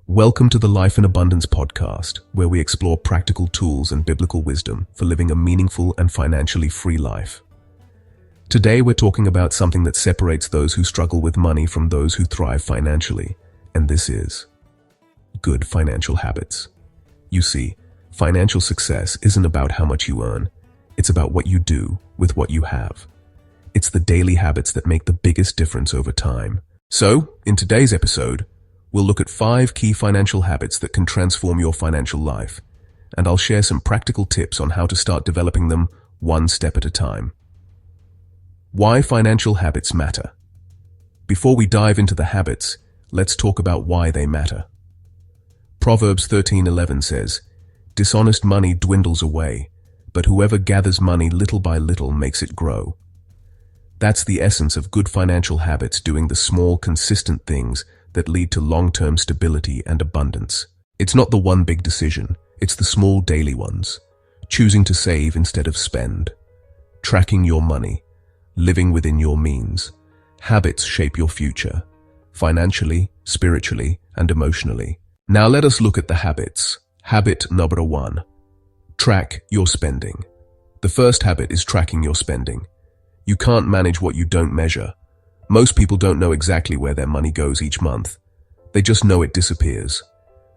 Welcome to the Life in Abundance podcast, where we explore practical tools and biblical wisdom for living a meaningful and financially free life. Today we're talking about something that separates those who struggle with money from those who thrive financially, and this is good financial habits. You see, financial success isn't about how much you earn, it's about what you do with what you have. It's the daily habits that make the biggest difference over time. So, in today's episode, we'll look at 5 key financial habits that can transform your financial life, and I'll share some practical tips on how to start developing them one step at a time. Why financial habits matter. Before we dive into the habits, let's talk about why they matter. Proverbs 13:11 says, "Dishonest money dwindles away, but whoever gathers money little by little makes it grow." That's the essence of good financial habits, doing the small, consistent things that lead to long-term stability and abundance. It's not the one big decision, it's the small daily ones. Choosing to save instead of spend. Tracking your money. Living within your means. Habits shape your future, financially, spiritually, and emotionally. Now let us look at the habits. Habit number 1. Track your spending. The first habit is tracking your spending. You can't manage what you don't measure. Most people don't know exactly where their money goes each month. They just know it disappears.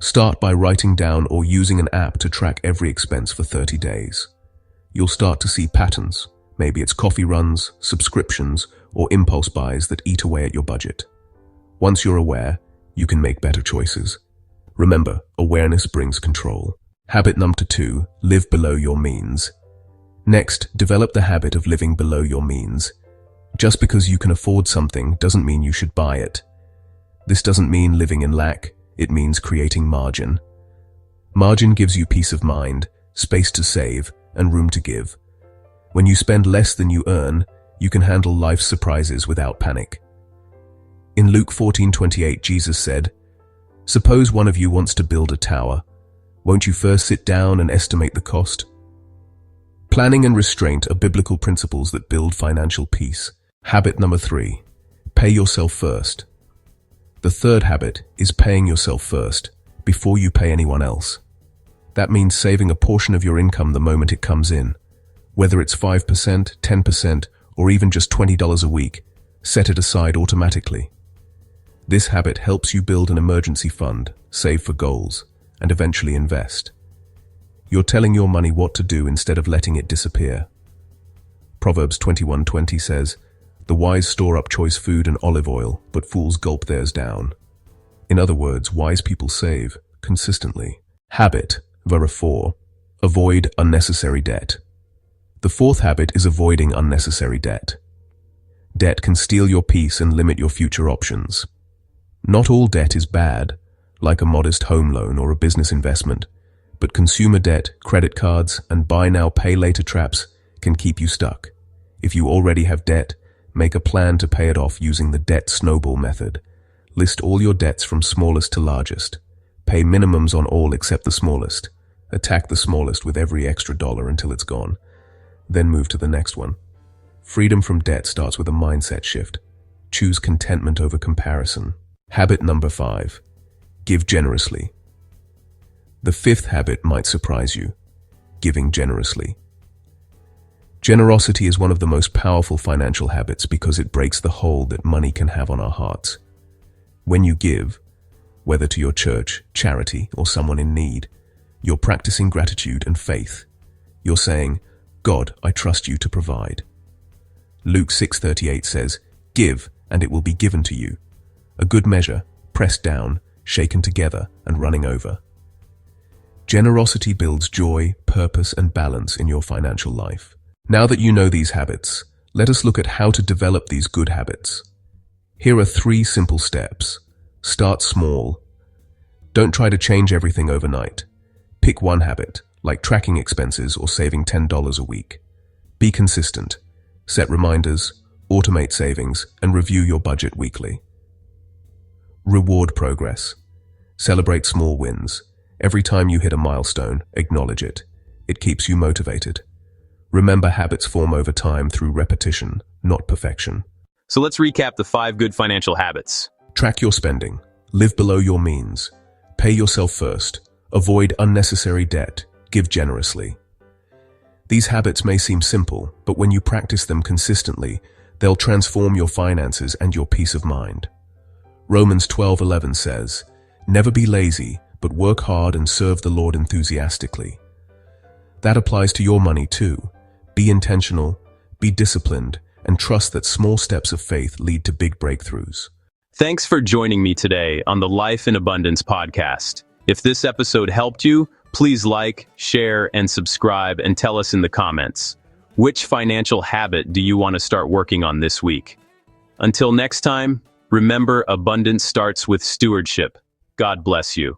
Start by writing down or using an app to track every expense for 30 days. You'll start to see patterns. Maybe it's coffee runs, subscriptions, or impulse buys that eat away at your budget. Once you're aware, you can make better choices. Remember, awareness brings control. Habit number 2, live below your means. Next, develop the habit of living below your means. Just because you can afford something doesn't mean you should buy it. This doesn't mean living in lack, it means creating margin. Margin gives you peace of mind, space to save, and room to give. When you spend less than you earn, you can handle life's surprises without panic. In Luke 14:28, Jesus said, "Suppose one of you wants to build a tower. Won't you first sit down and estimate the cost?" Planning and restraint are biblical principles that build financial peace. Habit number 3, pay yourself first. The third habit is paying yourself first, before you pay anyone else. That means saving a portion of your income the moment it comes in. Whether it's 5%, 10%, or even just $20 a week, set it aside automatically. This habit helps you build an emergency fund, save for goals, and eventually invest. You're telling your money what to do instead of letting it disappear. Proverbs 21:20 says, "The wise store up choice food and olive oil, but fools gulp theirs down." In other words, wise people save consistently. Habit number 4, avoid unnecessary debt. The fourth habit is avoiding unnecessary debt. Debt can steal your peace and limit your future options. Not all debt is bad, like a modest home loan or a business investment. But consumer debt, credit cards, and buy now, pay later traps can keep you stuck. If you already have debt, make a plan to pay it off using the debt snowball method. List all your debts from smallest to largest. Pay minimums on all except the smallest. Attack the smallest with every extra dollar until it's gone. Then move to the next one. Freedom from debt starts with a mindset shift. Choose contentment over comparison. Habit number 5, give generously. The fifth habit might surprise you, giving generously. Generosity is one of the most powerful financial habits because it breaks the hold that money can have on our hearts. When you give, whether to your church, charity, or someone in need, you're practicing gratitude and faith. You're saying, "God, I trust you to provide." Luke 6:38 says, "Give, and it will be given to you. A good measure, pressed down, shaken together, and running over." Generosity builds joy, purpose, and balance in your financial life. Now that you know these habits, let us look at how to develop these good habits. Here are 3 simple steps. Start small. Don't try to change everything overnight. Pick one habit, like tracking expenses or saving $10 a week. Be consistent. Set reminders, automate savings, and review your budget weekly. Reward progress. Celebrate small wins. Every time you hit a milestone, acknowledge it. It keeps you motivated. Remember, habits form over time through repetition, not perfection. So let's recap the 5 good financial habits. Track your spending. Live below your means. Pay yourself first. Avoid unnecessary debt. Give generously. These habits may seem simple, but when you practice them consistently, they'll transform your finances and your peace of mind. Romans 12:11 says, "Never be lazy, but work hard and serve the Lord enthusiastically." That applies to your money too. Be intentional, be disciplined, and trust that small steps of faith lead to big breakthroughs. Thanks for joining me today on the Life in Abundance podcast. If this episode helped you, please like, share, and subscribe, and tell us in the comments, which financial habit do you want to start working on this week? Until next time, remember, abundance starts with stewardship. God bless you.